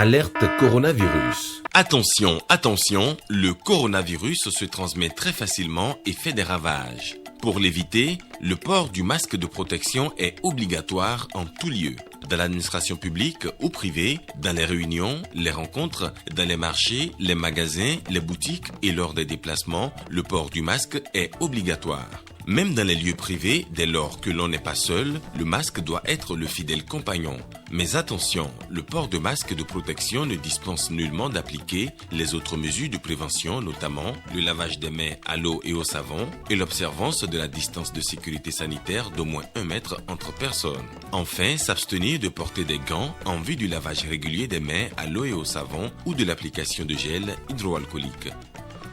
Alerte coronavirus. Attention, attention, le coronavirus se transmet très facilement et fait des ravages. Pour l'éviter, le port du masque de protection est obligatoire en tout lieu. Dans l'administration publique ou privée, dans les réunions, les rencontres, dans les marchés, les magasins, les boutiques et lors des déplacements, le port du masque est obligatoire. Même dans les lieux privés, dès lors que l'on n'est pas seul, le masque doit être le fidèle compagnon. Mais attention, le port de masque de protection ne dispense nullement d'appliquer les autres mesures de prévention, notamment le lavage des mains à l'eau et au savon et l'observance de la distance de sécurité sanitaire d'au moins 1 mètre entre personnes. Enfin, s'abstenir de porter des gants en vue du lavage régulier des mains à l'eau et au savon ou de l'application de gel hydroalcoolique.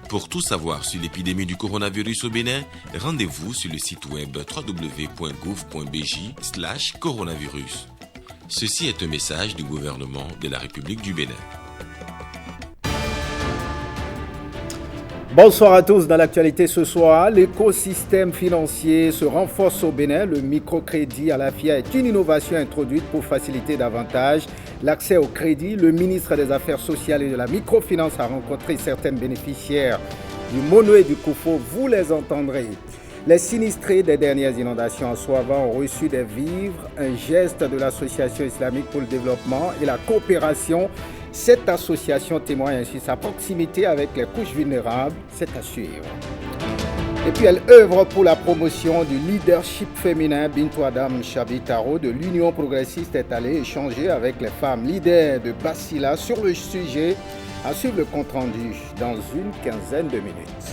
Pour tout savoir sur l'épidémie du coronavirus au Bénin, rendez-vous sur le site web www.gouv.bj/coronavirus. Ceci est un message du gouvernement de la République du Bénin. Bonsoir à tous. Dans l'actualité ce soir, l'écosystème financier se renforce au Bénin. Le microcrédit à la FIA est une innovation introduite pour faciliter davantage l'accès au crédit. Le ministre des Affaires sociales et de la microfinance a rencontré certaines bénéficiaires du Mono et du Koufo. Vous les entendrez. Les sinistrés des dernières inondations en Soavan ont reçu des vivres, un geste de l'Association islamique pour le développement et la coopération. Cette association témoigne ainsi sa proximité avec les couches vulnérables. C'est à suivre. Et puis elle œuvre pour la promotion du leadership féminin. Bintou Adam Chabitaro de l'Union progressiste est allée échanger avec les femmes leaders de Basila sur le sujet. À suivre le compte-rendu dans une quinzaine de minutes.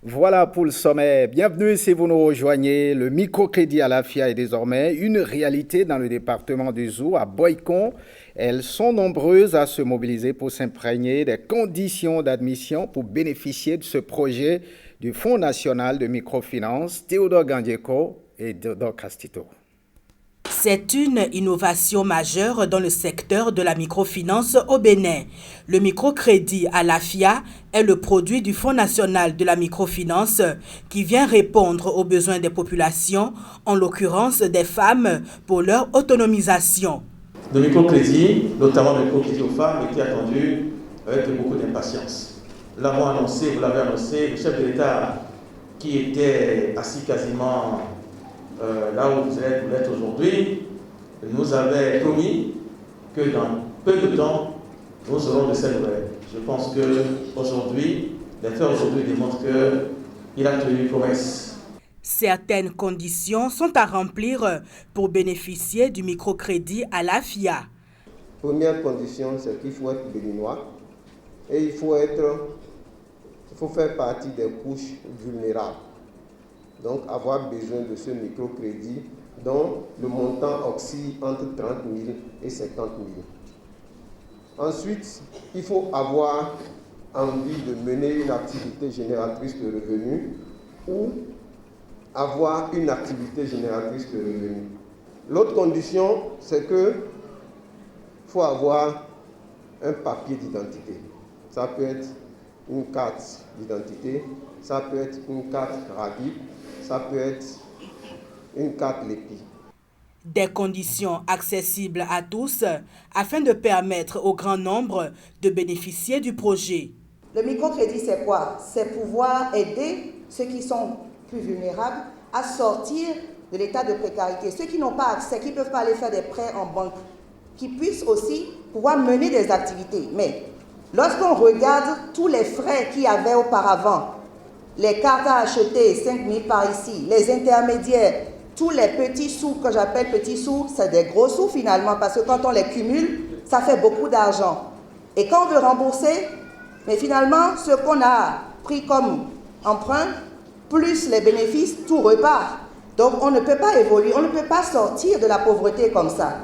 Voilà pour le sommet. Bienvenue si vous nous rejoignez. Le microcrédit à la FIA est désormais une réalité dans le département du Zou, à Boycon. Elles sont nombreuses à se mobiliser pour s'imprégner des conditions d'admission pour bénéficier de ce projet du Fonds national de microfinance. Théodore Gandieko et Théodore Castito. C'est une innovation majeure dans le secteur de la microfinance au Bénin. Le microcrédit à la FIA est le produit du Fonds national de la microfinance qui vient répondre aux besoins des populations, en l'occurrence des femmes, pour leur autonomisation. Le microcrédit, notamment le microcrédit aux femmes, était attendu avec beaucoup d'impatience. Nous l'avons annoncé, vous l'avez annoncé, le chef de l'État qui était assis quasiment là où vous êtes aujourd'hui, nous avait promis que dans peu de temps, nous aurons de ces nouvelles. Je pense qu'aujourd'hui, les faits aujourd'hui démontrent qu'il a tenu une promesse. Certaines conditions sont à remplir pour bénéficier du microcrédit à la FIA. Première condition, c'est qu'il faut être béninois et il faut faire partie des couches vulnérables. Donc avoir besoin de ce microcrédit dont le montant oscille entre 30 000 et 50 000. Ensuite, il faut avoir envie de mener une activité génératrice de revenus ou avoir une activité génératrice de revenus. L'autre condition, c'est qu'il faut avoir un papier d'identité. Ça peut être une carte d'identité, ça peut être une carte RADIP, ça peut être une carte LEPI. Des conditions accessibles à tous afin de permettre au grand nombre de bénéficier du projet. Le microcrédit, c'est quoi? C'est pouvoir aider ceux qui sont plus vulnérables à sortir de l'état de précarité. Ceux qui n'ont pas accès, qui ne peuvent pas aller faire des prêts en banque, qui puissent aussi pouvoir mener des activités. Mais lorsqu'on regarde tous les frais qu'il y avait auparavant, les cartes à acheter, 5 000 par ici, les intermédiaires, tous les petits sous que j'appelle petits sous, c'est des gros sous finalement, parce que quand on les cumule, ça fait beaucoup d'argent. Et quand on veut rembourser, mais finalement, ce qu'on a pris comme emprunt, plus les bénéfices, tout repart. Donc on ne peut pas évoluer, on ne peut pas sortir de la pauvreté comme ça.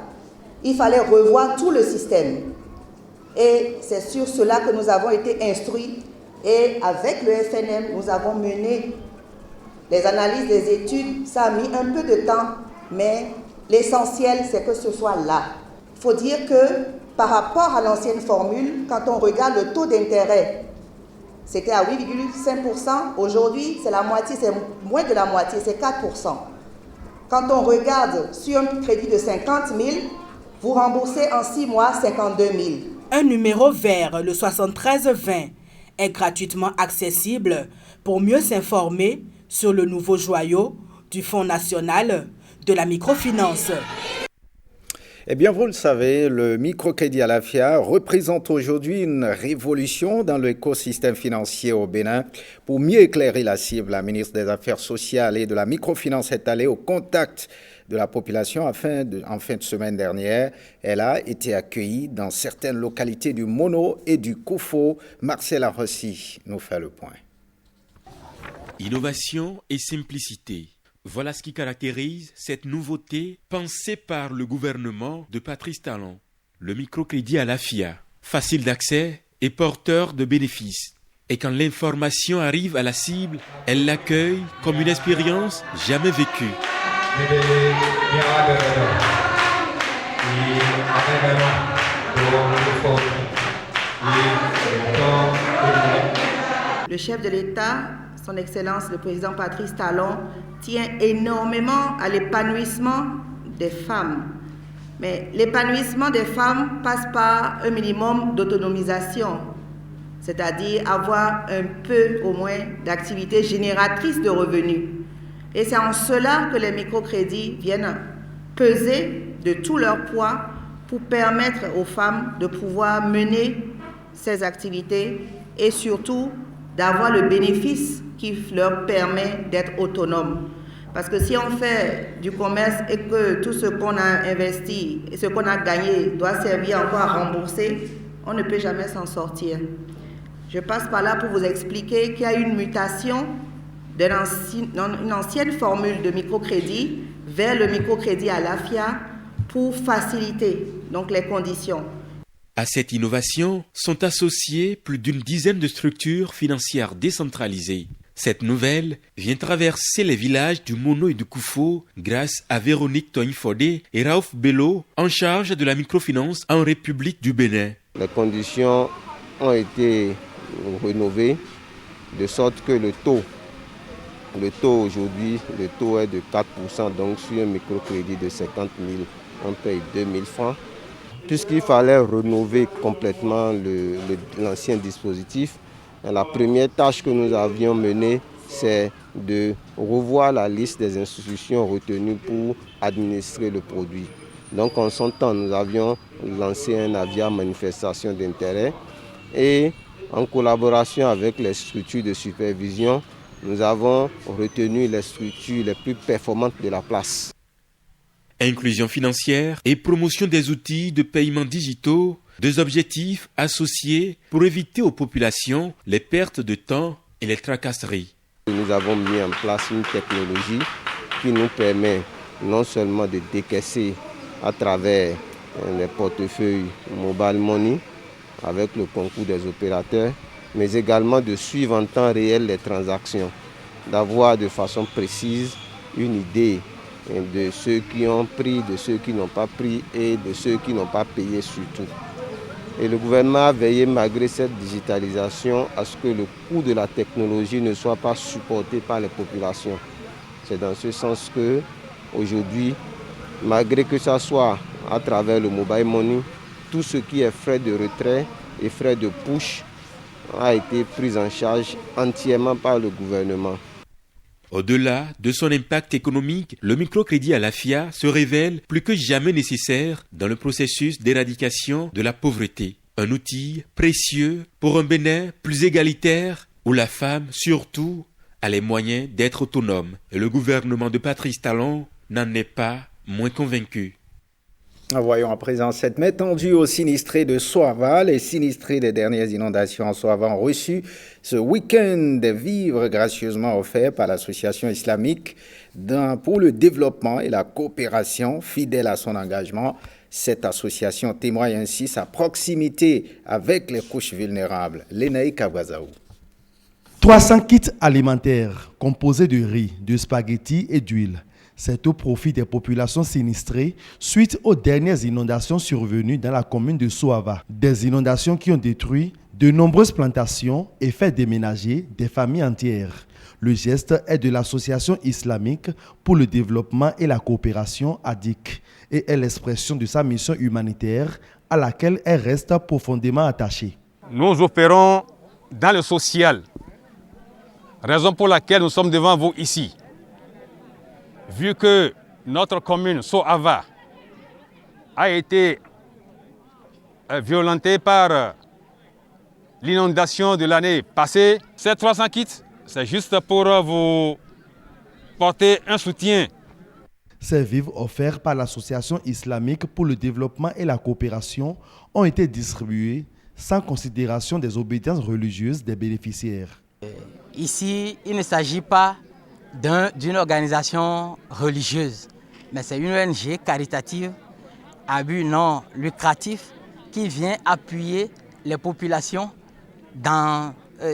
Il fallait revoir tout le système. Et c'est sur cela que nous avons été instruits. Et avec le FNM, nous avons mené les analyses des études. Ça a mis un peu de temps, mais l'essentiel, c'est que ce soit là. Il faut dire que par rapport à l'ancienne formule, quand on regarde le taux d'intérêt, c'était à 8,5%. Aujourd'hui, c'est la moitié, c'est moins de la moitié, c'est 4%. quand on regarde sur un crédit de 50 000, vous remboursez en 6 mois 52 000. Un numéro vert, le 7320, est gratuitement accessible pour mieux s'informer sur le nouveau joyau du Fonds national de la microfinance. Eh bien, vous le savez, le microcrédit Alafia représente aujourd'hui une révolution dans l'écosystème financier au Bénin. Pour mieux éclairer la cible, la ministre des Affaires sociales et de la microfinance est allée au contact de la population en fin de semaine dernière. Elle a été accueillie dans certaines localités du Mono et du Koufo. Marcel Arrossi nous fait le point. Innovation et simplicité. Voilà ce qui caractérise cette nouveauté pensée par le gouvernement de Patrice Talon. Le microcrédit Alafia, facile d'accès et porteur de bénéfices. Et quand l'information arrive à la cible, elle l'accueille comme une expérience jamais vécue. Le chef de l'État, son Excellence le Président Patrice Talon, tient énormément à l'épanouissement des femmes. Mais l'épanouissement des femmes passe par un minimum d'autonomisation, c'est-à-dire avoir un peu au moins d'activités génératrices de revenus. Et c'est en cela que les microcrédits viennent peser de tout leur poids pour permettre aux femmes de pouvoir mener ces activités et surtout d'avoir le bénéfice qui leur permet d'être autonomes. Parce que si on fait du commerce et que tout ce qu'on a investi et ce qu'on a gagné doit servir encore à rembourser, on ne peut jamais s'en sortir. Je passe par là pour vous expliquer qu'il y a une mutation d'une ancienne formule de microcrédit vers le microcrédit Alafia pour faciliter donc les conditions. À cette innovation sont associées plus d'une dizaine de structures financières décentralisées. Cette nouvelle vient traverser les villages du Mono et du Koufo grâce à Véronique Toinfodé et Raouf Bello en charge de la microfinance en République du Bénin. Les conditions ont été rénovées de sorte que le taux aujourd'hui, le taux est de 4%, donc sur un microcrédit de 50 000, on paye 2 000 francs. Puisqu'il fallait rénover complètement l'ancien dispositif, la première tâche que nous avions menée, c'est de revoir la liste des institutions retenues pour administrer le produit. Donc en son temps, nous avions lancé un avis à manifestation d'intérêt et en collaboration avec les structures de supervision, nous avons retenu les structures les plus performantes de la place. Inclusion financière et promotion des outils de paiement digitaux, deux objectifs associés pour éviter aux populations les pertes de temps et les tracasseries. Nous avons mis en place une technologie qui nous permet non seulement de décaisser à travers les portefeuilles Mobile Money avec le concours des opérateurs, mais également de suivre en temps réel les transactions, d'avoir de façon précise une idée de ceux qui ont pris, de ceux qui n'ont pas pris et de ceux qui n'ont pas payé surtout. Et le gouvernement a veillé, malgré cette digitalisation, à ce que le coût de la technologie ne soit pas supporté par les populations. C'est dans ce sens que, aujourd'hui, malgré que ça soit à travers le Mobile Money, tout ce qui est frais de retrait et frais de push a été pris en charge entièrement par le gouvernement. Au-delà de son impact économique, le microcrédit Alafia se révèle plus que jamais nécessaire dans le processus d'éradication de la pauvreté. Un outil précieux pour un Bénin plus égalitaire où la femme, surtout, a les moyens d'être autonome. Et le gouvernement de Patrice Talon n'en est pas moins convaincu. Voyons à présent cette main tendue aux sinistrés de Soava. Les sinistrés des dernières inondations en Soava ont reçu ce week-end des vivres gracieusement offerts par l'association islamique pour le développement et la coopération. Fidèle à son engagement, cette association témoigne ainsi sa proximité avec les couches vulnérables. Lénaï Kawazao. 300 kits alimentaires composés de riz, de spaghettis et d'huile. C'est au profit des populations sinistrées suite aux dernières inondations survenues dans la commune de Soava. Des inondations qui ont détruit De nombreuses plantations et fait déménager des familles entières. Le geste est de l'Association islamique pour le développement et la coopération ADIC et est l'expression de sa mission humanitaire à laquelle elle reste profondément attachée. Nous opérons dans le social, raison pour laquelle nous sommes devant vous ici. Vu que notre commune Sohava a été violentée par l'inondation de l'année passée, ces 300 kits, c'est juste pour vous porter un soutien. Ces vivres offerts par l'Association islamique pour le développement et la coopération ont été distribués sans considération des obédiences religieuses des bénéficiaires. Ici, il ne s'agit pas d'une organisation religieuse, mais c'est une ONG caritative à but non lucratif qui vient appuyer les populations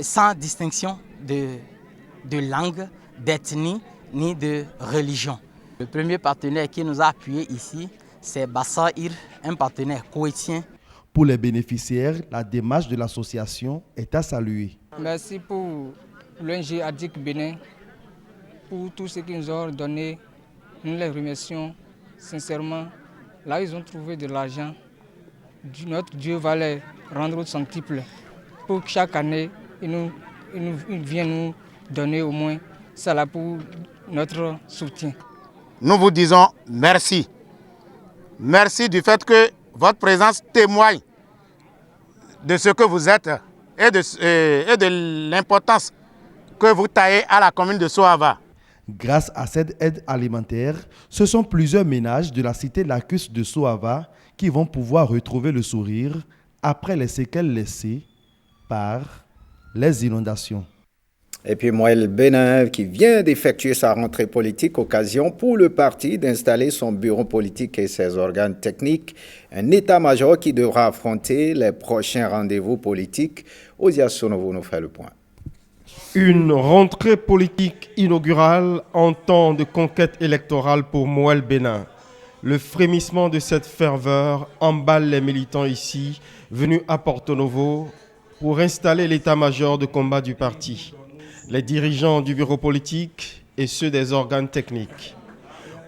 sans distinction de langue, d'ethnie ni de religion. Le premier partenaire qui nous a appuyés ici, c'est Bassaïr, un partenaire koweïtien. Pour les bénéficiaires, la démarche de l'association est à saluer. Merci pour l'ONG ADIC Bénin, pour tout ce qu'ils nous ont donné. Nous les remercions sincèrement. Là, ils ont trouvé de l'argent. Notre Dieu va les rendre au centuple. Pour chaque année, ils viennent nous donner au moins ça là pour notre soutien. Nous vous disons merci. Merci du fait que votre présence témoigne de ce que vous êtes et de l'importance que vous taillez à la commune de Sohava. Grâce à cette aide alimentaire, ce sont plusieurs ménages de la cité lacustre de Sohava qui vont pouvoir retrouver le sourire après les séquelles laissées par les inondations. Et puis Mouel Bénin qui vient d'effectuer sa rentrée politique, occasion pour le parti d'installer son bureau politique et ses organes techniques, un état-major qui devra affronter les prochains rendez-vous politiques. Osia Sonovo nous fait le point. Une rentrée politique inaugurale en temps de conquête électorale pour Mouel Bénin. Le frémissement de cette ferveur emballe les militants ici, venus à Porto Novo pour installer l'état-major de combat du parti. Les dirigeants du bureau politique et ceux des organes techniques.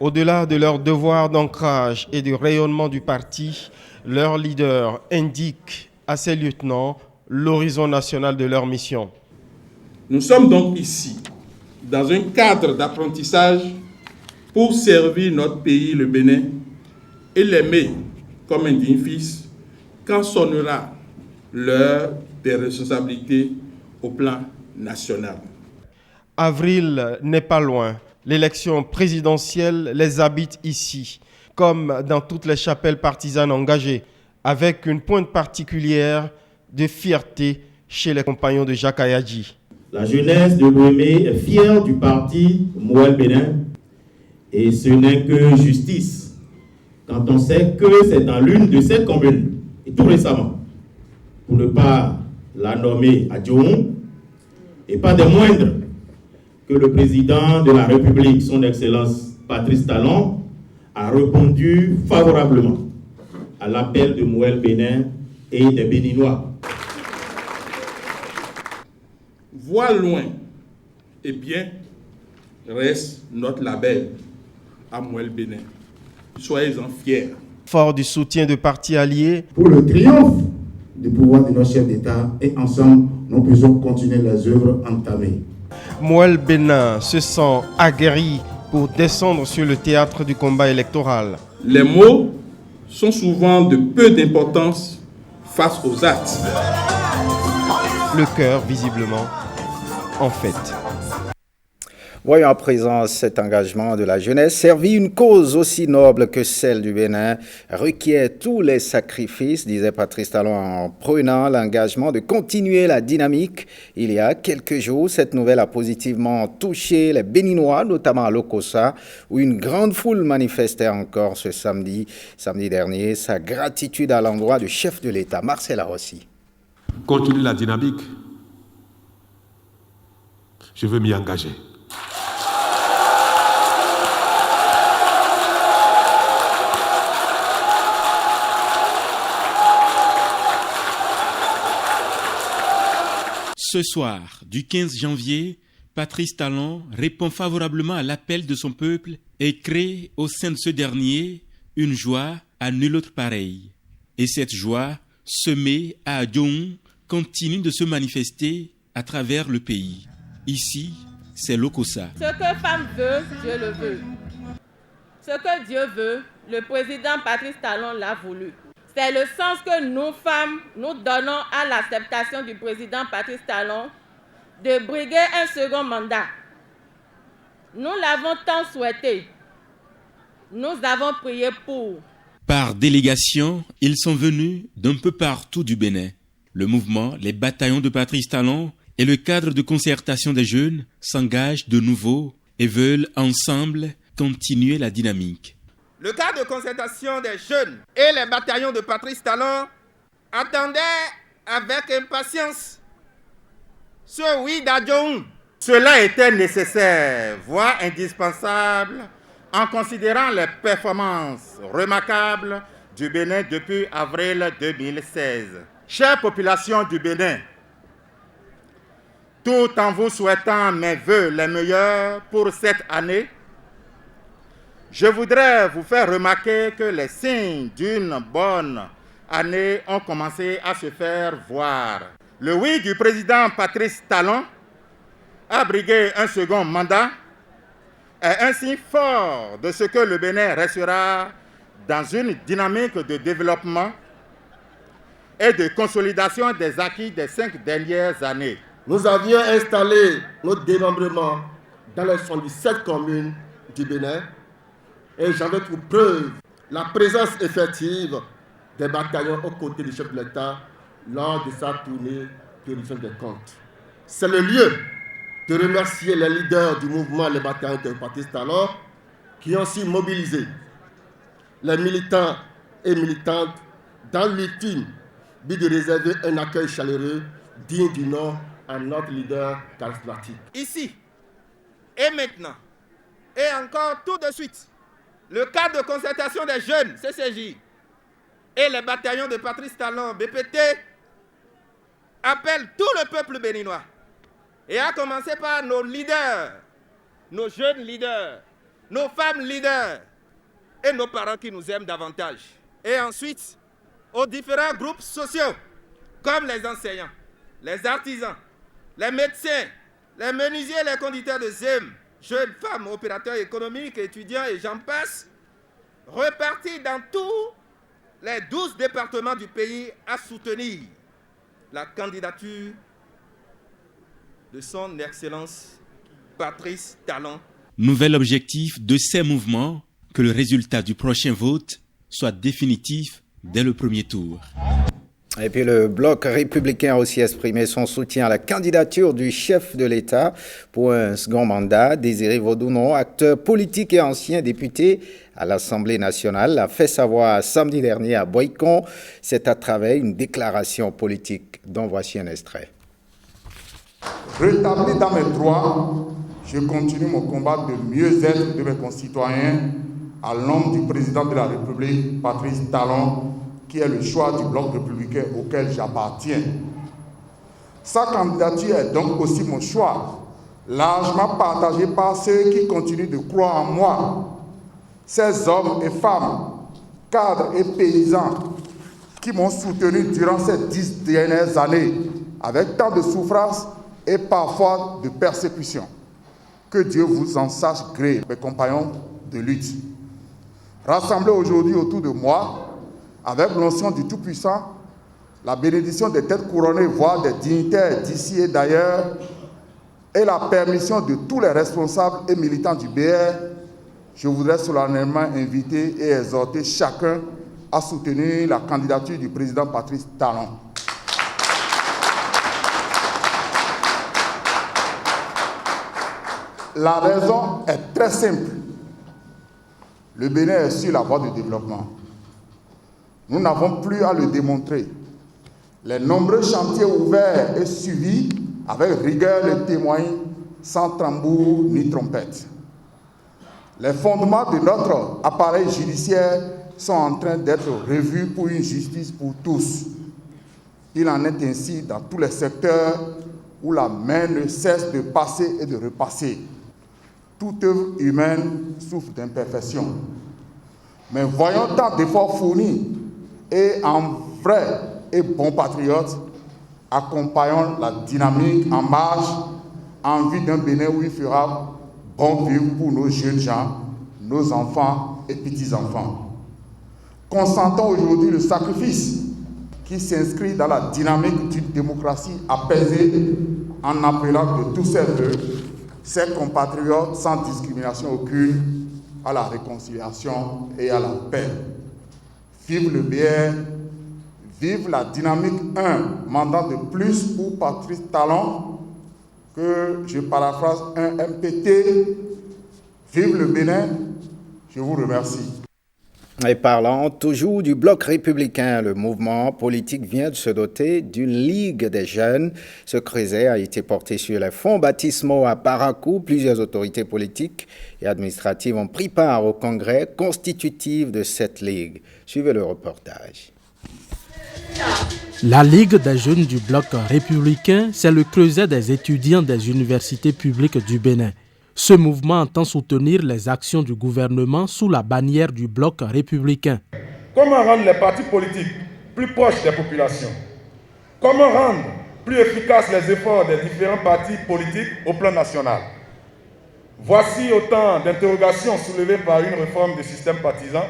Au-delà de leur devoir d'ancrage et de rayonnement du parti, leur leader indique à ses lieutenants l'horizon national de leur mission. Nous sommes donc ici, dans un cadre d'apprentissage pour servir notre pays, le Bénin, et l'aimer comme un digne fils quand sonnera l'heure des responsabilités au plan national. Avril n'est pas loin. L'élection présidentielle les habite ici, comme dans toutes les chapelles partisanes engagées, avec une pointe particulière de fierté chez les compagnons de Jacques Ayadji. La jeunesse de Lomé est fière du parti Mouel Bénin et ce n'est que justice quand on sait que c'est dans l'une de ces communes, et tout récemment, pour ne pas la nommer à Dioun, et pas des moindres, que le président de la République, son Excellence Patrice Talon, a répondu favorablement à l'appel de Mouel Bénin et des Béninois. Voir loin et bien reste notre label à Mouel Bénin. Soyez-en fiers. Fort du soutien de partis alliés. Pour le triomphe du pouvoir de nos chefs d'État et ensemble, nous puissions continuer les œuvres entamées. Mouel Bénin se sent aguerri pour descendre sur le théâtre du combat électoral. Les mots sont souvent de peu d'importance face aux actes. Le cœur, visiblement, en fait. Voyons à présent cet engagement de la jeunesse. Servir une cause aussi noble que celle du Bénin requiert tous les sacrifices, disait Patrice Talon en prenant l'engagement de continuer la dynamique. Il y a quelques jours, cette nouvelle a positivement touché les Béninois, notamment à Lokossa, où une grande foule manifestait encore ce samedi dernier sa gratitude à l'endroit du chef de l'État, Marcel Arossi. Continuer la dynamique, je veux m'y engager. Ce soir, du 15 janvier, Patrice Talon répond favorablement à l'appel de son peuple et crée au sein de ce dernier une joie à nul autre pareille. Et cette joie, semée à Adjoun, continue de se manifester à travers le pays. Ici, c'est l'Okossa. Ce que femme veut, Dieu le veut. Ce que Dieu veut, le président Patrice Talon l'a voulu. C'est le sens que nous, femmes, nous donnons à l'acceptation du président Patrice Talon de briguer un second mandat. Nous l'avons tant souhaité. Nous avons prié pour. Par délégation, ils sont venus d'un peu partout du Bénin. Le mouvement, les bataillons de Patrice Talon et le cadre de concertation des jeunes s'engagent de nouveau et veulent ensemble continuer la dynamique. Le cadre de concertation des jeunes et les bataillons de Patrice Talon attendaient avec impatience ce oui d'Adjoun. Cela était nécessaire, voire indispensable, en considérant les performances remarquables du Bénin depuis avril 2016. Chère population du Bénin, tout en vous souhaitant mes vœux les meilleurs pour cette année, je voudrais vous faire remarquer que les signes d'une bonne année ont commencé à se faire voir. Le oui du président Patrice Talon à briguer un second mandat est un signe fort de ce que le Bénin restera dans une dynamique de développement et de consolidation des acquis des 5 dernières années. Nous avions installé notre démembrement dans les 77 communes du Bénin et j'avais pour preuve la présence effective des bataillons aux côtés du chef de l'État lors de sa tournée de révision des comptes. C'est le lieu de remercier les leaders du mouvement Les Bataillons de Patrice Talon qui ont aussi mobilisé les militants et militantes dans l'ultime but de réserver un accueil chaleureux digne du nom à notre leader charismatique. Ici et maintenant et encore tout de suite, le cadre de concertation des jeunes CCJ et les bataillons de Patrice Talon BPT appellent tout le peuple béninois et à commencer par nos leaders, nos jeunes leaders, nos femmes leaders et nos parents qui nous aiment davantage. Et ensuite, aux différents groupes sociaux comme les enseignants, les artisans, les médecins, les menuisiers, les conducteurs de ZEM, jeunes femmes, opérateurs économiques, étudiants et j'en passe, repartis dans tous les 12 départements du pays à soutenir la candidature de son Excellence Patrice Talon. Nouvel objectif de ces mouvements, que le résultat du prochain vote soit définitif dès le premier tour. Et puis le bloc républicain a aussi exprimé son soutien à la candidature du chef de l'État pour un second mandat. Désiré Vaudounon, acteur politique et ancien député à l'Assemblée nationale, l'a fait savoir samedi dernier à Boycon. C'est à travers une déclaration politique dont voici un extrait. Rétabli dans mes droits, je continue mon combat de mieux-être de mes concitoyens à l'ombre du président de la République, Patrice Talon, qui est le choix du bloc républicain auquel j'appartiens. Sa candidature est donc aussi mon choix, largement partagé par ceux qui continuent de croire en moi. Ces hommes et femmes, cadres et paysans, qui m'ont soutenu durant ces 10 dernières années, avec tant de souffrance et parfois de persécution. Que Dieu vous en sache gré, mes compagnons de lutte. Rassemblés aujourd'hui autour de moi, avec l'onction du Tout-Puissant, la bénédiction des têtes couronnées, voire des dignitaires d'ici et d'ailleurs, et la permission de tous les responsables et militants du BR, je voudrais solennellement inviter et exhorter chacun à soutenir la candidature du président Patrice Talon. La raison est très simple. Le Bénin est sur la voie du développement. Nous n'avons plus à le démontrer. Les nombreux chantiers ouverts et suivis avec rigueur le témoignent sans tambour ni trompette. Les fondements de notre appareil judiciaire sont en train d'être revus pour une justice pour tous. Il en est ainsi dans tous les secteurs où la main ne cesse de passer et de repasser. Toute œuvre humaine souffre d'imperfection. Mais voyons tant d'efforts fournis et en vrai et bon patriote, accompagnons la dynamique en marche en vue d'un Bénin où il fera bon vivre pour nos jeunes gens, nos enfants et petits-enfants. Consentons aujourd'hui le sacrifice qui s'inscrit dans la dynamique d'une démocratie apaisée en appelant de tous ses voeux ses compatriotes sans discrimination aucune à la réconciliation et à la paix. Vive le BR, vive la dynamique 1, mandat de plus pour Patrice Talon, que je paraphrase un MPT. Vive le Bénin, je vous remercie. Et parlant toujours du bloc républicain, le mouvement politique vient de se doter d'une Ligue des jeunes. Ce creuset a été porté sur les fonds baptismaux à Parakou. Plusieurs autorités politiques et administratives ont pris part au congrès constitutif de cette Ligue. Suivez le reportage. La Ligue des jeunes du bloc républicain, c'est le creuset des étudiants des universités publiques du Bénin. Ce mouvement entend soutenir les actions du gouvernement sous la bannière du bloc républicain. Comment rendre les partis politiques plus proches des populations? Comment rendre plus efficaces les efforts des différents partis politiques au plan national? Voici autant d'interrogations soulevées par une réforme du système partisan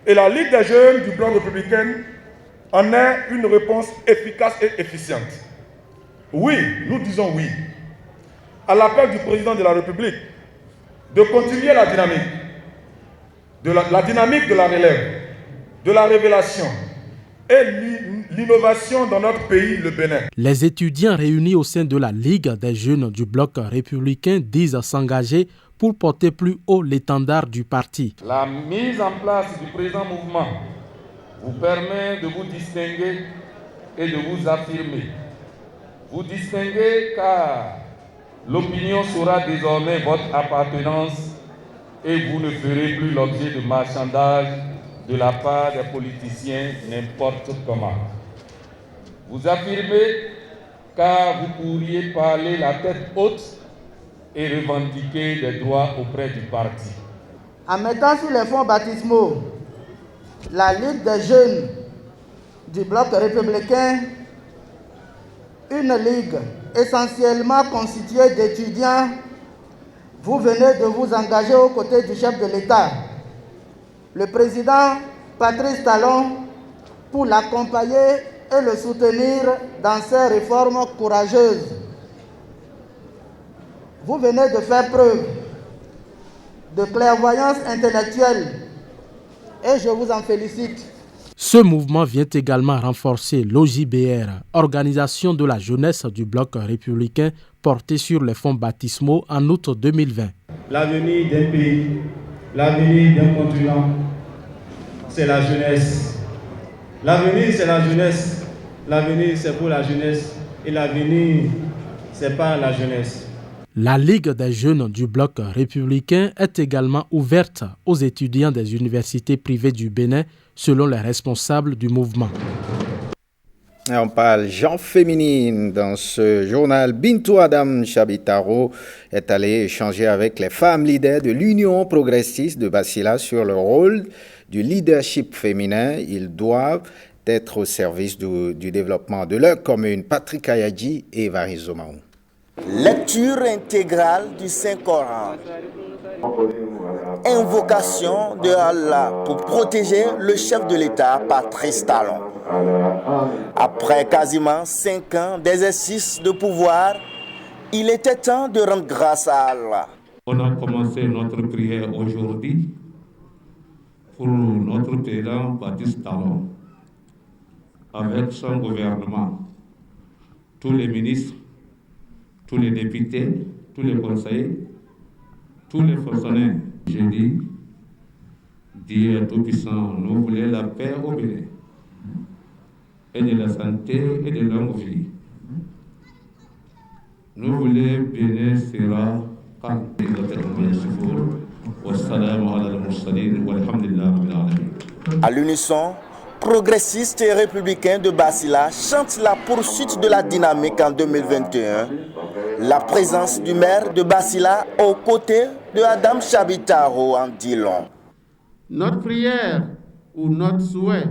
et la Ligue des jeunes du bloc républicain en est une réponse efficace et efficiente. Oui, nous disons oui à l'appel du président de la République de continuer la dynamique, la dynamique de la relève, de la révélation et l'innovation dans notre pays, le Bénin. Les étudiants réunis au sein de la Ligue des jeunes du bloc républicain disent s'engager pour porter plus haut l'étendard du parti. La mise en place du présent mouvement vous permet de vous distinguer et de vous affirmer. Vous distinguer car l'opinion sera désormais votre appartenance et vous ne ferez plus l'objet de marchandage de la part des politiciens n'importe comment. Vous affirmez car vous pourriez parler la tête haute et revendiquer des droits auprès du parti. En mettant sur les fonds baptismaux la Ligue des jeunes du bloc républicain, une ligue essentiellement constituée d'étudiants, vous venez de vous engager aux côtés du chef de l'État, le président Patrice Talon, pour l'accompagner et le soutenir dans ses réformes courageuses. Vous venez de faire preuve de clairvoyance intellectuelle et je vous en félicite. Ce mouvement vient également renforcer l'OJBR, organisation de la jeunesse du bloc républicain portée sur les fonds baptismaux en août 2020. L'avenir d'un pays, l'avenir d'un continent, c'est la jeunesse. L'avenir, c'est la jeunesse. L'avenir, c'est pour la jeunesse. Et l'avenir, c'est pas la jeunesse. La Ligue des jeunes du bloc républicain est également ouverte aux étudiants des universités privées du Bénin, selon les responsables du mouvement. Et on parle genre féminine dans ce journal. Bintou Adam Chabitaro est allé échanger avec les femmes leaders de l'Union progressiste de Basila sur le rôle du leadership féminin. Ils doivent être au service du développement de leur commune. Patrick Ayadji et Evari Zomaou. Lecture intégrale du Saint-Coran. Invocation de Allah pour protéger le chef de l'État, Patrice Talon. Après quasiment 5 ans d'exercice de pouvoir, il était temps de rendre grâce à Allah. On a commencé notre prière aujourd'hui pour notre président Patrice Talon, avec son gouvernement, tous les ministres, tous les députés, tous les conseillers, tous les fonctionnaires. Je dis, Dieu Tout-Puissant, nous voulons la paix au Bénin, et de la santé et de longue vie. Nous voulons Bénin sera À l'unisson, progressistes et républicains de Basila chantent la poursuite de la dynamique en 2021. La présence du maire de Basila aux côtés de Adam Chabitaro en dit long. Notre prière ou notre souhait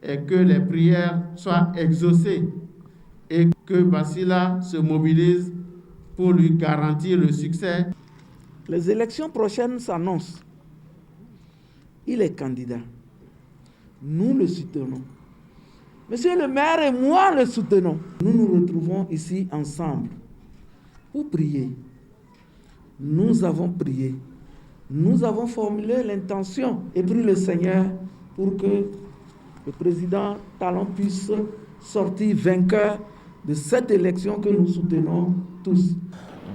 est que les prières soient exaucées et que Basila se mobilise pour lui garantir le succès. Les élections prochaines s'annoncent. Il est candidat. Nous le soutenons. Monsieur le maire et moi le soutenons. Nous nous retrouvons ici ensemble pour prier. Nous avons prié. Nous avons formulé l'intention et prié le Seigneur pour que le président Talon puisse sortir vainqueur de cette élection que nous soutenons tous.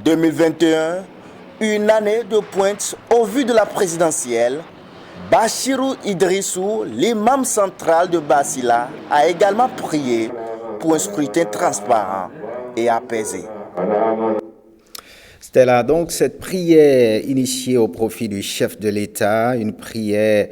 2021, une année de pointe au vu de la présidentielle. Bachirou Idrissou, l'imam central de Basila, a également prié pour un scrutin transparent et apaisé. C'était là donc cette prière initiée au profit du chef de l'État, une prière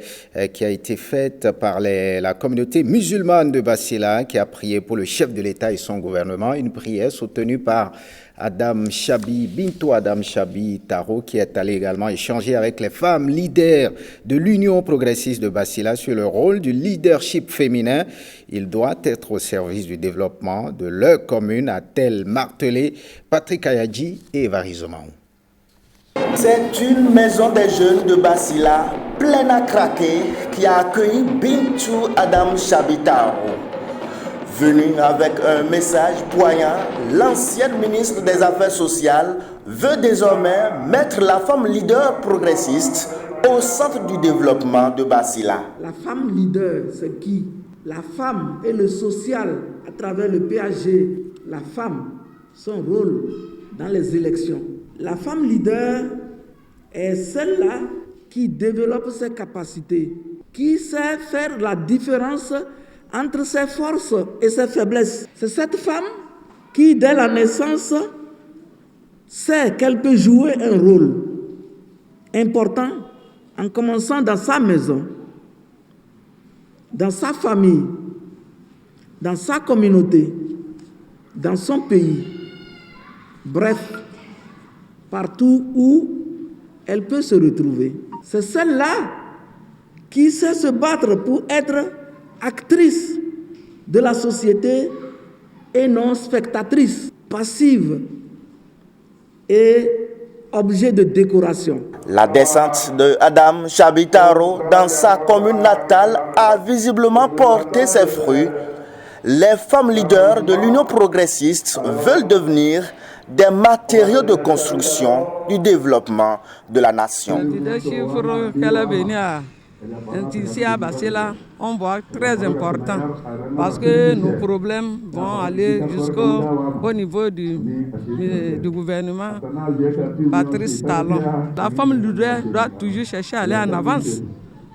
qui a été faite par la communauté musulmane de Basila qui a prié pour le chef de l'État et son gouvernement, une prière soutenue par Bintou Adam Chabitaro qui est allé également échanger avec les femmes leaders de l'Union progressiste de Basila sur le rôle du leadership féminin. Il doit être au service du développement de leur commune, a-t-elle martelé Patrick Ayadji et Évariste Zomaou. C'est une maison des jeunes de Basila pleine à craquer qui a accueilli Bintou Adam Chabitaro. Venu avec un message poignant, l'ancienne ministre des Affaires sociales veut désormais mettre la femme leader progressiste au centre du développement de Basila. La femme leader, c'est qui? La femme et le social à travers le PAG. La femme, son rôle dans les élections. La femme leader est celle-là qui développe ses capacités, qui sait faire la différence entre ses forces et ses faiblesses. C'est cette femme qui, dès la naissance, sait qu'elle peut jouer un rôle important en commençant dans sa maison, dans sa famille, dans sa communauté, dans son pays. Bref, partout où elle peut se retrouver. C'est celle-là qui sait se battre pour être actrice de la société et non spectatrice, passive et objet de décoration. La descente de Adam Chabitaro dans sa commune natale a visiblement porté ses fruits. Les femmes leaders de l'Union progressiste veulent devenir des matériaux de construction du développement de la nation. Ici à Basila, on voit très important parce que nos problèmes vont aller jusqu'au niveau du gouvernement Patrice Talon. La femme leader doit toujours chercher à aller en avance.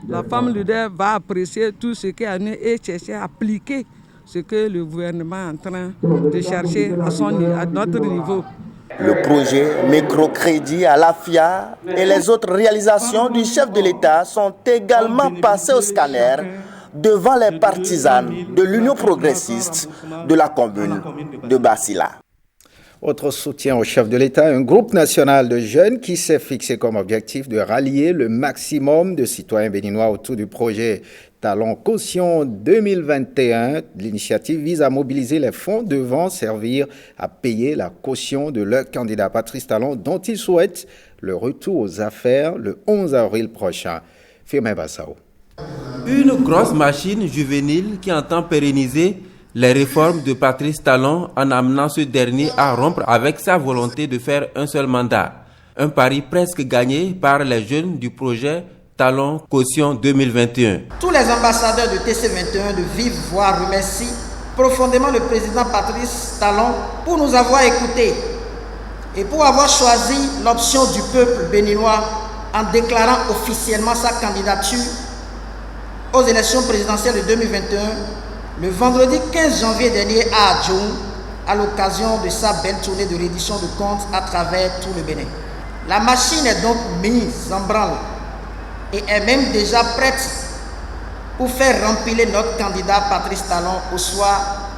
La femme leader va apprécier tout ce qui est amené et chercher à appliquer ce que le gouvernement est en train de chercher à notre niveau. Le projet microcrédit à l'AFIA et les autres réalisations du chef de l'État sont également passées au scanner devant les partisanes de l'Union progressiste de la commune de Basila. Autre soutien au chef de l'État, un groupe national de jeunes qui s'est fixé comme objectif de rallier le maximum de citoyens béninois autour du projet Talon Caution 2021. L'initiative vise à mobiliser les fonds devant servir à payer la caution de leur candidat Patrice Talon, dont ils souhaitent le retour aux affaires le 11 avril prochain. Firmin Bassao. Une grosse machine juvénile qui entend pérenniser les réformes de Patrice Talon en amenant ce dernier à rompre avec sa volonté de faire un seul mandat. Un pari presque gagné par les jeunes du projet Talon Caution 2021. Tous les ambassadeurs de TC21 de vive voix remercient profondément le président Patrice Talon pour nous avoir écoutés et pour avoir choisi l'option du peuple béninois en déclarant officiellement sa candidature aux élections présidentielles de 2021 le vendredi 15 janvier dernier à Adjoum, à l'occasion de sa belle tournée de reddition de comptes à travers tout le Bénin. La machine est donc mise en branle et est même déjà prête pour faire rempiler notre candidat Patrice Talon au soir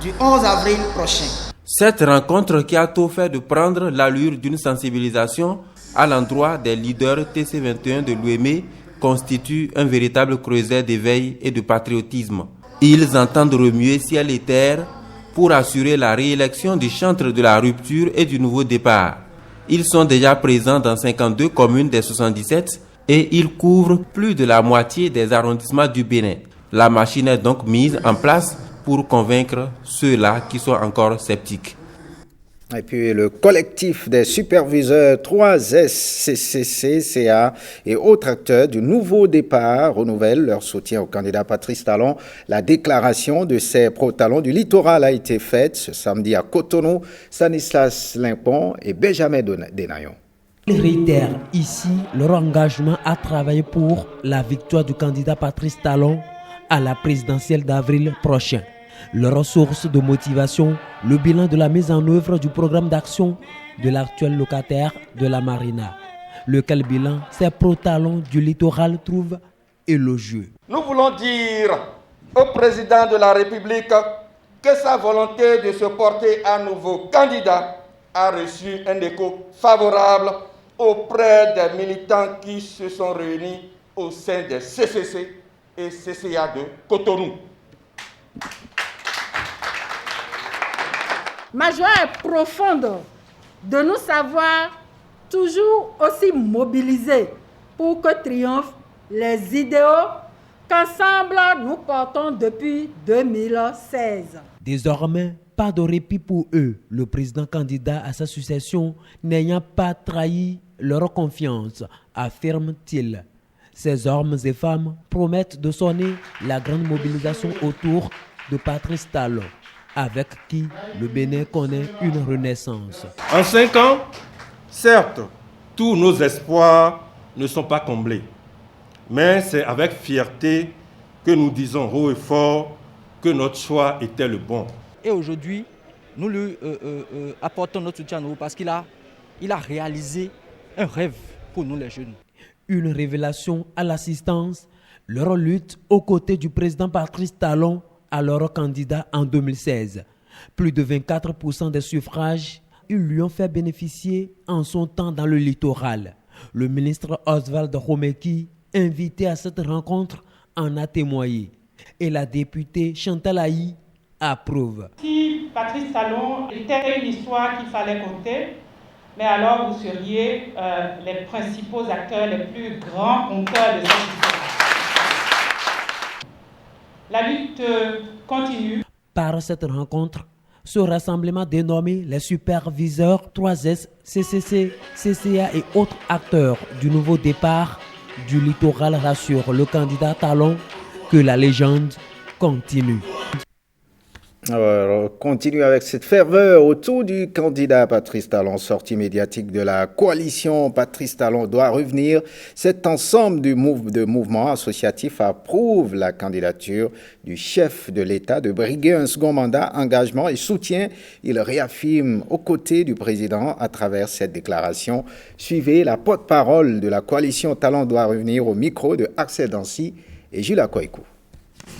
du 11 avril prochain. Cette rencontre qui a tout fait de prendre l'allure d'une sensibilisation à l'endroit des leaders TC21 de l'UEME constitue un véritable creuset d'éveil et de patriotisme. Ils entendent remuer ciel et terre pour assurer la réélection du chantre de la rupture et du nouveau départ. Ils sont déjà présents dans 52 communes des 77 et ils couvrent plus de la moitié des arrondissements du Bénin. La machine est donc mise en place pour convaincre ceux-là qui sont encore sceptiques. Et puis le collectif des superviseurs 3SCCCA et autres acteurs du nouveau départ renouvellent leur soutien au candidat Patrice Talon. La déclaration de ces pro-talons du littoral a été faite ce samedi à Cotonou. Stanislas Limpon et Benjamin Denayon. Ils réitèrent ici leur engagement à travailler pour la victoire du candidat Patrice Talon à la présidentielle d'avril prochain. Leur source de motivation, le bilan de la mise en œuvre du programme d'action de l'actuel locataire de la Marina, lequel bilan ces pro-talons du littoral trouvent élogieux. Nous voulons dire au président de la République que sa volonté de se porter à nouveau candidat a reçu un écho favorable auprès des militants qui se sont réunis au sein des CCC et CCA de Cotonou. Ma joie est profonde de nous savoir toujours aussi mobilisés pour que triomphent les idéaux qu'ensemble nous portons depuis 2016. Désormais, pas de répit pour eux, le président candidat à sa succession n'ayant pas trahi leur confiance, affirme-t-il. Ces hommes et femmes promettent de sonner la grande mobilisation autour de Patrice Talon, avec qui le Bénin connaît une renaissance. En 5 ans, certes, tous nos espoirs ne sont pas comblés. Mais c'est avec fierté que nous disons haut et fort que notre choix était le bon. Et aujourd'hui, nous lui apportons notre soutien à nous parce qu'il a réalisé un rêve pour nous les jeunes. Une révélation à l'assistance, leur lutte aux côtés du président Patrice Talon, alors candidat en 2016. Plus de 24% des suffrages, ils lui ont fait bénéficier en son temps dans le littoral. Le ministre Oswald Romeki, invité à cette rencontre, en a témoigné. Et la députée Chantal Aïe approuve. Si Patrice Talon était une histoire qu'il fallait compter, mais alors vous seriez les principaux acteurs, les plus grands compteurs de cette histoire. La lutte continue. Par cette rencontre, ce rassemblement dénommé les superviseurs 3S, CCC, CCA et autres acteurs du nouveau départ du littoral rassure le candidat Talon que la légende continue. Alors, on continue avec cette ferveur autour du candidat Patrice Talon, sortie médiatique de la coalition Patrice Talon doit revenir. Cet ensemble de mouvements associatifs approuve la candidature du chef de l'État de briguer un second mandat, engagement et soutien. Il réaffirme aux côtés du président à travers cette déclaration. Suivez la porte-parole de la coalition Talon doit revenir au micro de Axel Dancy et Jules Akoikou.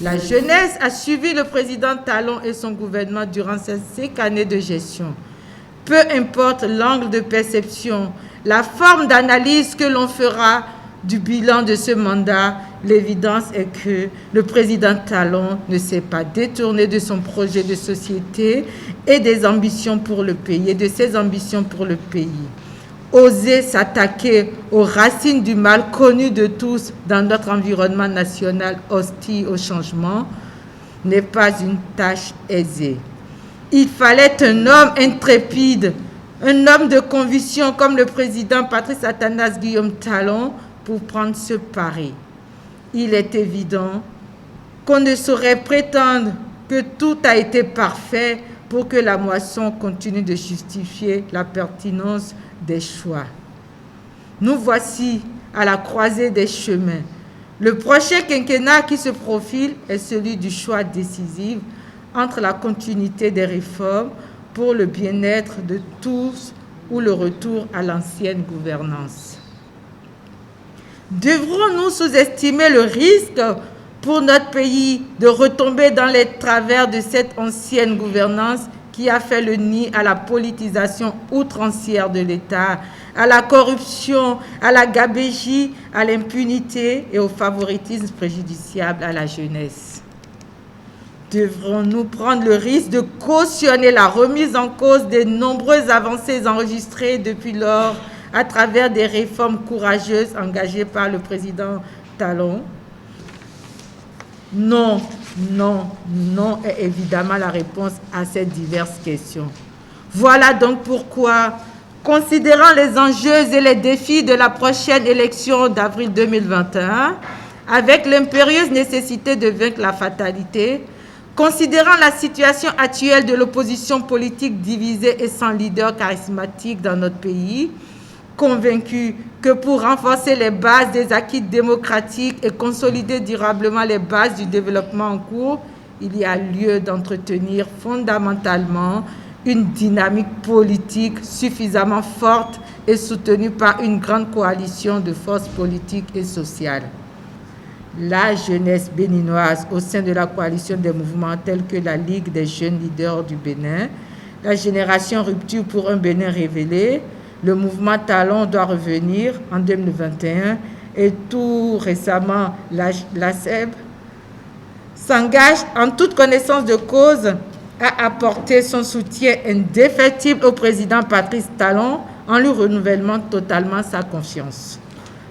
La jeunesse a suivi le président Talon et son gouvernement durant ces 5 années de gestion. Peu importe l'angle de perception, la forme d'analyse que l'on fera du bilan de ce mandat, l'évidence est que le président Talon ne s'est pas détourné de son projet de société et des ambitions pour le pays, et de ses ambitions pour le pays. Oser s'attaquer aux racines du mal connu de tous dans notre environnement national hostile au changement n'est pas une tâche aisée. Il fallait un homme intrépide, un homme de conviction comme le président Patrice Athanas Guillaume Talon pour prendre ce pari. Il est évident qu'on ne saurait prétendre que tout a été parfait pour que la moisson continue de justifier la pertinence des choix. Nous voici à la croisée des chemins. Le prochain quinquennat qui se profile est celui du choix décisif entre la continuité des réformes pour le bien-être de tous ou le retour à l'ancienne gouvernance. Devrons-nous sous-estimer le risque pour notre pays de retomber dans les travers de cette ancienne gouvernance qui a fait le nid à la politisation outrancière de l'État, à la corruption, à la gabegie, à l'impunité et au favoritisme préjudiciable à la jeunesse. Devrons-nous prendre le risque de cautionner la remise en cause des nombreuses avancées enregistrées depuis lors à travers des réformes courageuses engagées par le président Talon? Non, non, non est évidemment la réponse à ces diverses questions. Voilà donc pourquoi, considérant les enjeux et les défis de la prochaine élection d'avril 2021, avec l'impérieuse nécessité de vaincre la fatalité, considérant la situation actuelle de l'opposition politique divisée et sans leader charismatique dans notre pays, convaincu que pour renforcer les bases des acquis démocratiques et consolider durablement les bases du développement en cours, il y a lieu d'entretenir fondamentalement une dynamique politique suffisamment forte et soutenue par une grande coalition de forces politiques et sociales. La jeunesse béninoise au sein de la coalition des mouvements tels que la Ligue des jeunes leaders du Bénin, la génération Rupture pour un Bénin révélé, le mouvement Talon doit revenir en 2021 et tout récemment l'ASEB s'engage en toute connaissance de cause à apporter son soutien indéfectible au président Patrice Talon en lui renouvelant totalement sa confiance.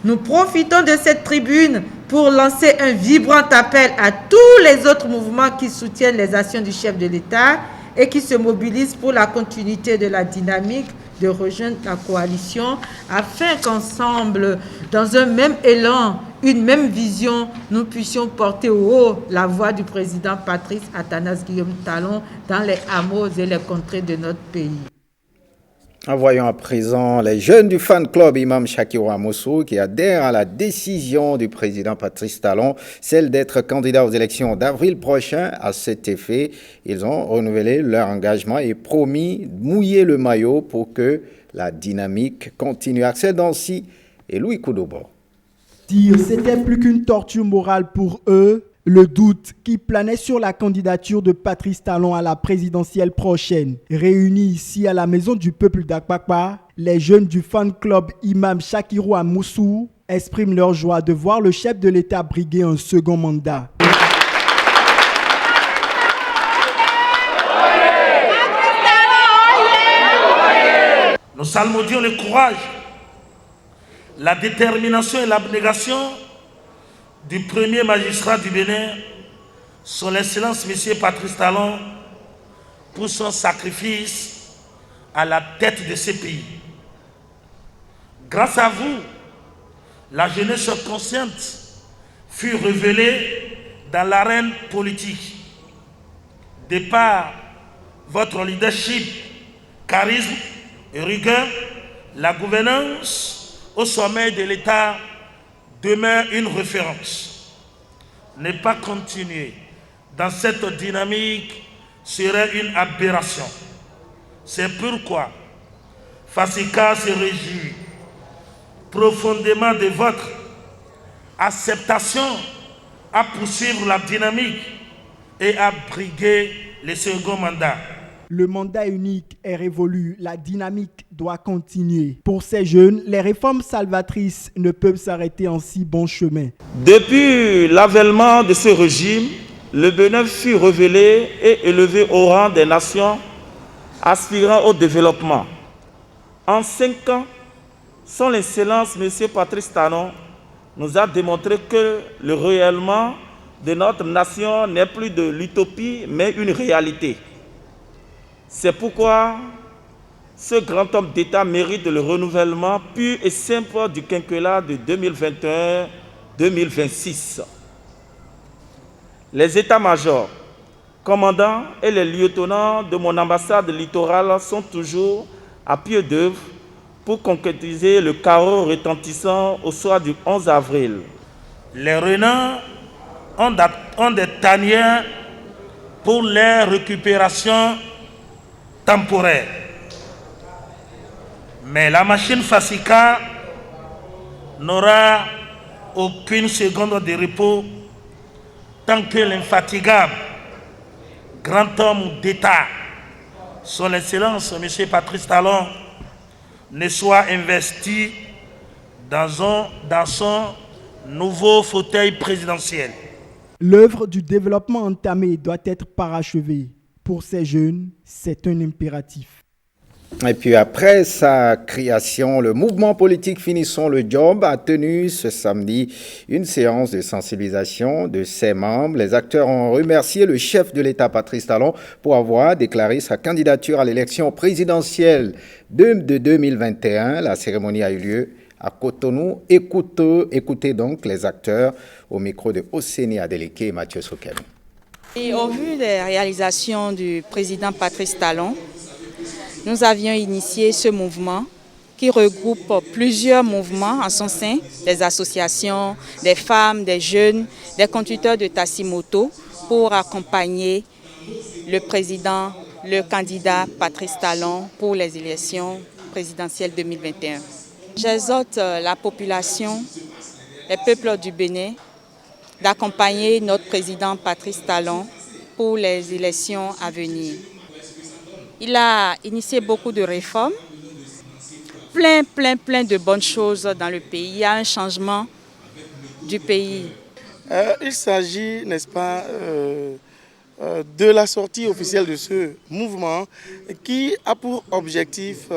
Nous profitons de cette tribune pour lancer un vibrant appel à tous les autres mouvements qui soutiennent les actions du chef de l'État et qui se mobilisent pour la continuité de la dynamique de rejoindre la coalition afin qu'ensemble, dans un même élan, une même vision, nous puissions porter au haut la voix du président Patrice Athanase Guillaume Talon dans les hameaux et les contrées de notre pays. Voyons à présent les jeunes du fan club Imam Shakirou Amoussou qui adhèrent à la décision du président Patrice Talon, celle d'être candidat aux élections d'avril prochain. À cet effet, ils ont renouvelé leur engagement et promis de mouiller le maillot pour que la dynamique continue. Axel Dancy et Louis Koudobo. C'était plus qu'une torture morale pour eux. Le doute qui planait sur la candidature de Patrice Talon à la présidentielle prochaine. Réunis ici à la Maison du Peuple d'Akpakpa, les jeunes du fan club Imam Shakirou Amoussou expriment leur joie de voir le chef de l'État briguer un second mandat. Nous salmodions le courage, la détermination et l'abnégation du premier magistrat du Bénin, son Excellence M. Patrice Talon, pour son sacrifice à la tête de ce pays. Grâce à vous, la jeunesse consciente fut révélée dans l'arène politique. De par votre leadership, charisme et rigueur, la gouvernance au sommet de l'État demeure une référence. Ne pas continuer dans cette dynamique serait une aberration. C'est pourquoi Fasika se réjouit profondément de votre acceptation à poursuivre la dynamique et à briguer le second mandat. Le mandat unique est révolu, la dynamique doit continuer. Pour ces jeunes, les réformes salvatrices ne peuvent s'arrêter en si bon chemin. Depuis l'avènement de ce régime, le Bénin fut révélé et élevé au rang des nations aspirant au développement. En 5 ans, son Excellence M. Patrice Talon nous a démontré que le rayonnement de notre nation n'est plus de l'utopie, mais une réalité. C'est pourquoi ce grand homme d'État mérite le renouvellement pur et simple du quinquennat de 2021-2026. Les états-majors, commandants et les lieutenants de mon ambassade littorale sont toujours à pied d'œuvre pour concrétiser le carreau retentissant au soir du 11 avril. Les renards ont des tanières pour leur récupération temporaire. Mais la machine Fasika n'aura aucune seconde de repos tant que l'infatigable grand homme d'État, son Excellence M. Patrice Talon, ne soit investi dans son nouveau fauteuil présidentiel. L'œuvre du développement entamée doit être parachevée. Pour ces jeunes, c'est un impératif. Et puis après sa création, le mouvement politique Finissons le Job a tenu ce samedi une séance de sensibilisation de ses membres. Les acteurs ont remercié le chef de l'État Patrice Talon pour avoir déclaré sa candidature à l'élection présidentielle de 2021. La cérémonie a eu lieu à Cotonou. Écoutez donc les acteurs au micro de Ossénie Adeleke et Mathieu Sokel. Et au vu des réalisations du président Patrice Talon, nous avions initié ce mouvement qui regroupe plusieurs mouvements en son sein, des associations, des femmes, des jeunes, des conducteurs de taxi-moto pour accompagner le président, le candidat Patrice Talon pour les élections présidentielles 2021. J'exhorte la population, les peuples du Bénin, d'accompagner notre président Patrice Talon pour les élections à venir. Il a initié beaucoup de réformes, plein de bonnes choses dans le pays. Il y a un changement du pays. Il s'agit, n'est-ce pas, de la sortie officielle de ce mouvement qui a pour objectif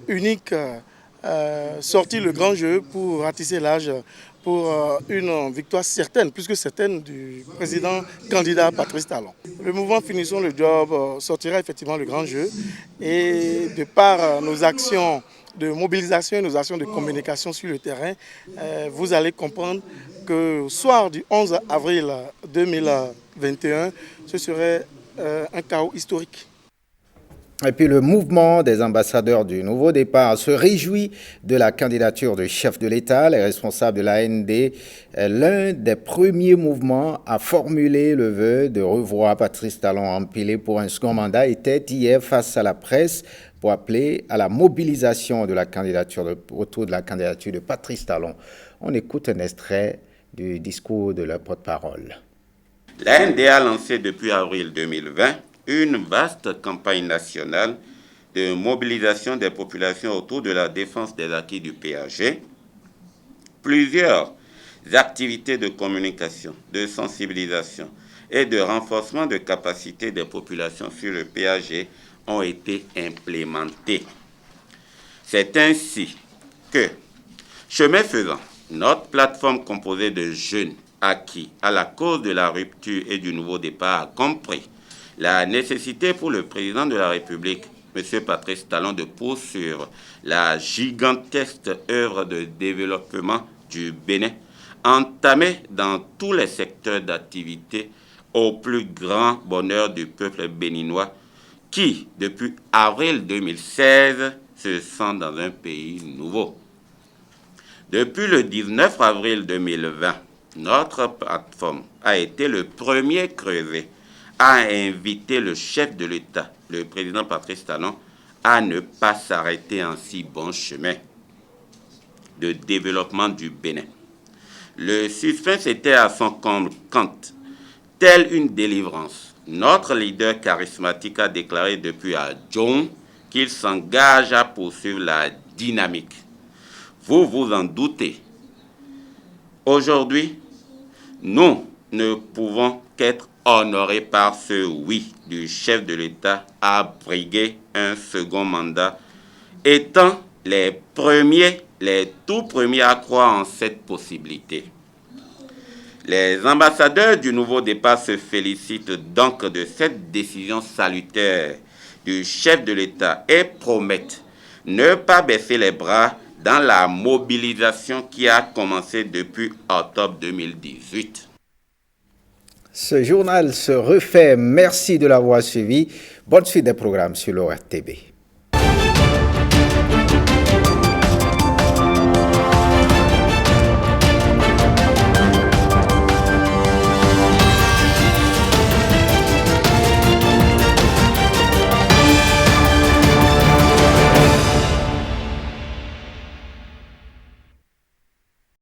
unique sortir le grand jeu pour ratisser l'âge pour une victoire certaine, plus que certaine, du président candidat Patrice Talon. Le mouvement Finissons le Job sortira effectivement le grand jeu et de par nos actions de mobilisation et nos actions de communication sur le terrain, vous allez comprendre que au soir du 11 avril 2021, ce serait un chaos historique. Et puis le mouvement des ambassadeurs du Nouveau Départ se réjouit de la candidature du chef de l'État. Les responsables de l'AND est l'un des premiers mouvements à formuler le vœu de revoir Patrice Talon empilé pour un second mandat était hier face à la presse pour appeler à la mobilisation de la candidature autour de la candidature de Patrice Talon. On écoute un extrait du discours de leur porte-parole. L'AND a lancé depuis avril 2020 une vaste campagne nationale de mobilisation des populations autour de la défense des acquis du PAG. Plusieurs activités de communication, de sensibilisation et de renforcement de capacité des populations sur le PAG ont été implémentées. C'est ainsi que, chemin faisant, notre plateforme composée de jeunes acquis à la cause de la rupture et du nouveau départ a compris la nécessité pour le président de la République, M. Patrice Talon, de poursuivre la gigantesque œuvre de développement du Bénin, entamée dans tous les secteurs d'activité au plus grand bonheur du peuple béninois qui, depuis avril 2016, se sent dans un pays nouveau. Depuis le 19 avril 2020, notre plateforme a été le premier creuset à inviter le chef de l'État, le président Patrice Talon, à ne pas s'arrêter en si bon chemin de développement du Bénin. Le suspense était à son comble quand, telle une délivrance, notre leader charismatique a déclaré depuis à Djong qu'il s'engage à poursuivre la dynamique. Vous vous en doutez. Aujourd'hui, nous ne pouvons qu'être honorés par ce oui du chef de l'État à briguer un second mandat, étant les tout premiers à croire en cette possibilité. Les ambassadeurs du Nouveau Départ se félicitent donc de cette décision salutaire du chef de l'État et promettent ne pas baisser les bras dans la mobilisation qui a commencé depuis octobre 2018. Ce journal se refait. Merci de l'avoir suivi. Bonne suite des programmes sur l'ORTB.